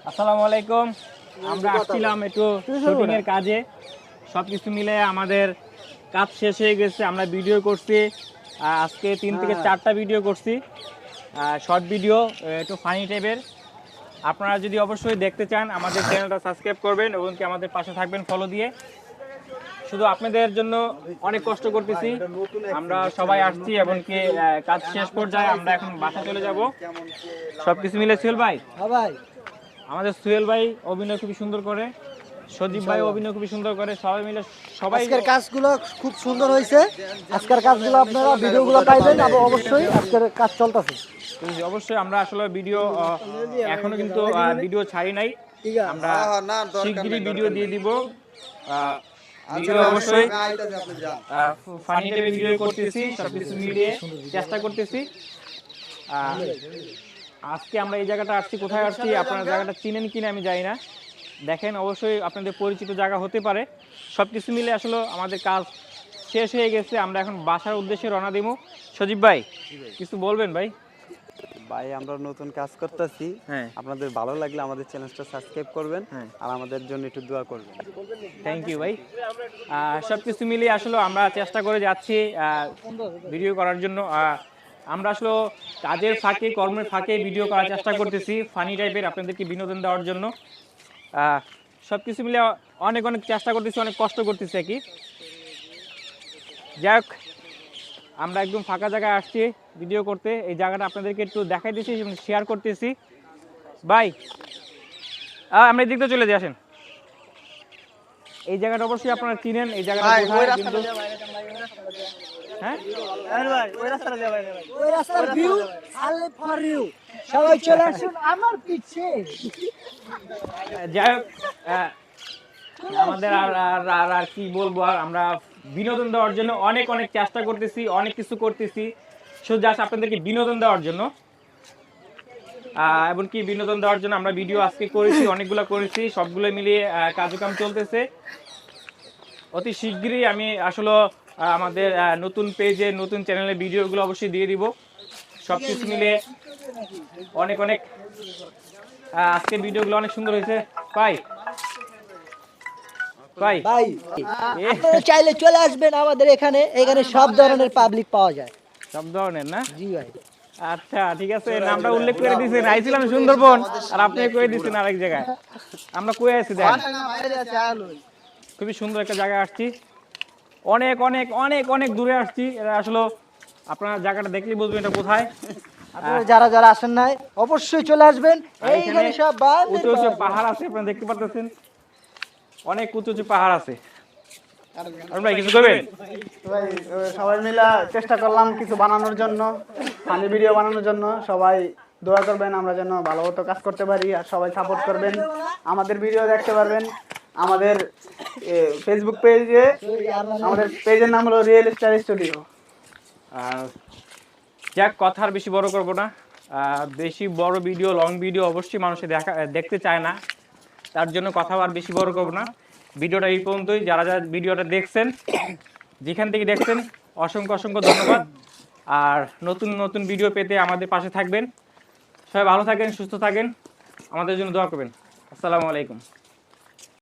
আসসালামু আলাইকুম। আমরা আসছিলাম একটু শুটিং এর কাজে, সবকিছু মিলে আমাদের কাজ শেষ হয়ে গেছে। আমরা ভিডিও করছি, আজকে 3 থেকে 4টা ভিডিও করছি, শর্ট ভিডিও, একটু ফানি টাইপের। আপনারা যদি অবশ্যই দেখতে চান আমাদের চ্যানেলটা সাবস্ক্রাইব করবেন এবং কি আমাদের পাশে থাকবেন ফলো দিয়ে। শুধু আপনাদের জন্য অনেক কষ্ট করতেছি, আমরা সবাই আসছি এবং কি কাজ শেষ পর্যায়ে আমরা এখন বাসা চলে যাব। সবকিছু মিলে সোহেল ভাই, ভাই আমাদের সোহেল ভাই অভিনয় খুবই সুন্দর করে, সজীব ভাই অভিনয় খুবই সুন্দর করে, সবাই মিলে সবাই আজকের কাজগুলো খুব সুন্দর হয়েছে। আজকের কাজগুলো আপনারা ভিডিওগুলো পাইবেন, আর অবশ্যই আজকের কাজ চলতেছে। অবশ্যই আমরা আসলে ভিডিও এখনো কিন্তু ভিডিও ছাড়ি নাই, আমরা শিগগিরই ভিডিও দিয়ে দিব। ভিডিও অবশ্যই ফানি টাইপের ভিডিও করতেছি, সবকিছু মিলিয়ে চেষ্টা করতেছি। আজকে আমরা এই জায়গাটা আসছি, কোথায় আসছি আপনারা জায়গাটা চিনেন কিনা আমি জানি না, দেখেন অবশ্যই আপনাদের পরিচিত জায়গা হতে পারে। সব কিছু মিলে আসলে আমাদের কাজ শেষ হয়ে গেছে, আমরা এখন বাসার উদ্দেশ্যে রওনা দিব। সজীব ভাই কিছু বলবেন ভাই? ভাই আমরা নতুন কাজ করতেছি, হ্যাঁ, আপনাদের ভালো লাগলে আমাদের চ্যানেলটা সাবস্ক্রাইব করবেন, হ্যাঁ, আর আমাদের জন্য একটু দোয়া করবেন। থ্যাংক ইউ ভাই। সব কিছু মিলিয়ে আসলে আমরা চেষ্টা করে যাচ্ছি ভিডিও করার জন্য। আমরা আসলে কাজের ফাঁকে, কর্মের ফাঁকে ভিডিও করার চেষ্টা করতেছি ফানি টাইপের, আপনাদেরকে বিনোদন দেওয়ার জন্য। সব কিছু মিলে অনেক অনেক চেষ্টা করতেছি, অনেক কষ্ট করতেছি আর কি। যাই হোক, আমরা একদম ফাঁকা জায়গায় আসছি ভিডিও করতে, এই জায়গাটা আপনাদেরকে একটু দেখাই দিচ্ছি এবং শেয়ার করতেছি। ভাই আমরা এই দিকটা চলে যাই, আসেন। এই জায়গাটা অবশ্যই আপনারা চিনেন, এই জায়গাটা কোথায় কিন্তু, হ্যাঁ ওই রাস্তার ভিউ আলে ফর ইউ, সবাই চলে আসুন আমার পিছে। যাই হোক, আমাদের আর কি বলবো, আর আমরা বিনোদন দেওয়ার জন্য অনেক অনেক চেষ্টা করতেছি, অনেক কিছু করতেছি, শুধু জাস্ট আপনাদেরকে বিনোদন দেওয়ার জন্য। এমনকি বিনোদন দেওয়ার জন্য আমরা ভিডিও আজকে করেছি, অনেকগুলো করেছি, সবগুলো মিলিয়ে কার্যক্রম চলতেছে। অতি শিগগিরই আমি আসলে আমাদের নতুন পেজে, নতুন চ্যানেলে ভিডিওগুলো অবশ্যই দিয়ে দিব। সব কিছু মিলিয়ে অনেক অনেক আজকে ভিডিওগুলো অনেক সুন্দর হয়েছে ভাই। ভাই ভাই আপনারা চাইলে চলে আসবেন আমাদের এখানে, এখানে সব ধরনের পাবলিক পাওয়া যায়। সব ধরনের না? জি ভাই। আচ্ছা ঠিক আছে, নামটা উল্লেখ করে দিয়েছেন, আইছিলাম সুন্দরবন আর আপনি করে দিয়েছেন আরেক জায়গায়। আমরা কই আছি দেখেন, খুবই সুন্দর একটা জায়গায় আসছি, অনেক অনেক অনেক অনেক দূরে আসছি। এটা আসলে আপনারা জায়গাটা দেখলেই বুঝবেন এটা কোথায়। আপনারা যারা যারা আসেন নাই অবশ্যই চলে আসবেন, এইখানে সব উঁচু উঁচু পাহাড় আছে, আপনারা দেখতে পাচ্ছেন, অনেক উঁচু উঁচু পাহাড় আছে। ভাই কিছু করবেন? সবাই মিলে চেষ্টা করলাম কিছু বানানোর জন্য, ফানি ভিডিও বানানোর জন্য। সবাই দোয়া করবেন আমরা যেন ভালো মতো কাজ করতে পারি, আর সবাই সাপোর্ট করবেন। আমাদের ভিডিও দেখতে পারবেন আমাদের ফেসবুক পেজে, আমাদের পেজের নাম হলো রিয়েল স্টার স্টুডিও। যাক, কথা আর বেশি বড় করবো না, বেশি বড় ভিডিও, লং ভিডিও অবশ্যই মানুষে দেখতে চায় না, তার জন্য কথা আর বেশি বড় করবো না। ভিডিওটা এই পর্যন্তই। যারা যারা ভিডিওটা দেখছেন, যেখান থেকে দেখছেন, অসংখ্য অসংখ্য ধন্যবাদ। আর নতুন নতুন ভিডিও পেতে আমাদের পাশে থাকবেন। সবাই ভালো থাকেন, সুস্থ থাকেন, আমাদের জন্য দোয়া করবেন। আসসালামু আলাইকুম।